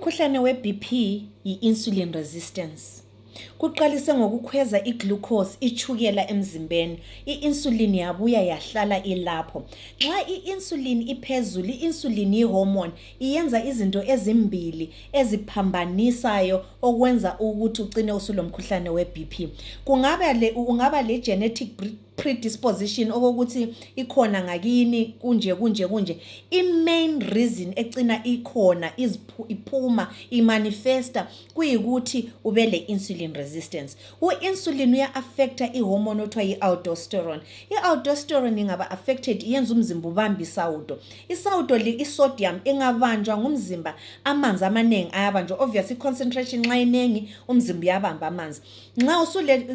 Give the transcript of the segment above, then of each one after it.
Umkhuhlane we-BP yi-insulin resistance. Kuqalise ngokukhweza iglucose, ichukela emzimbeni. I-insulin yabuya yahlala ilapho. Nxa i-insulin iphezulu, i-insulin yi-hormone, iyenza izinto ezimbili eziphambanisayo okwenza ukuthi ugcine usulomkhuhlane we-BP. Ungaba le genetic predisposition okokuthi ikhona ngakini kunje. I-main reason egcina ikhona iphuma imanifesta kuyikuthi ube le insulin resistance. U-insulin uya-affecta i-hormone othiwa i-aldosterone. I-aldosterone ingaba affected iyenza umzimba ubambe isawudo. Isawudo i-sodium ingabanjwa ngumzimba, amanzi amaningi ayabanjwa. Obviously concentration nxa inengi umzimba uyabamba amanzi. Nxa usule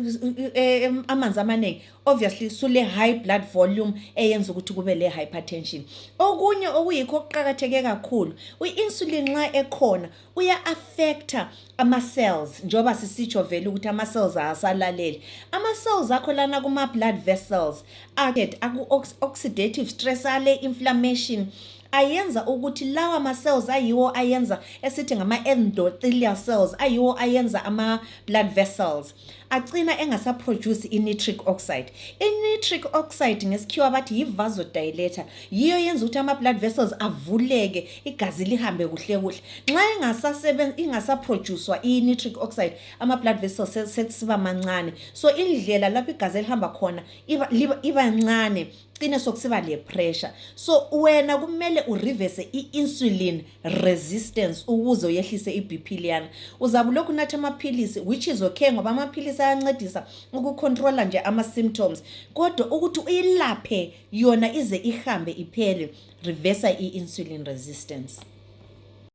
amanzi amaningi obviously sule high blood volume eyenza ukuthi kube le hypertension. Okunye okuyikho okuqakatheke kakhulu, u-insulin nxa ekhona uya-affecta ama-cells, njoba sisitsho vele ukuthi ama-cells asalaleli. Ama-cells akho lana kuma-blood vessels aku-oxidative stress ale inflammation ayenza ukuthi lawa ma-cells ayiwo ayenza esithi ngama-endothelial cells ayiwo ayenza ama-blood vessels agcina engasaproduce i-nitric oxide. I-nitric oxide ngesikhiwa bathi yi-vasodilator, yiyo yenza ukuthi ama-blood vessels avuleke, igazi lihambe kuhle. Nxa ingasaproducewa i-nitric oxide, ama-blood vessels sesiba mancane. So indlela lapho igazi lihamba khona iba ncane, cine sokusiba le pressure. So wena kumele ureverse i-insulin resistance ukuze uyehlise i-BP liyana. Uzabe lokhu unatha amaphilisi, which is okay ngoba amaphilisi ayancedisa ukucontrola nje ama-symptoms. Kodwa ukuthi uyilaphe yona ize ihambe iphele, reverse i-insulin resistance.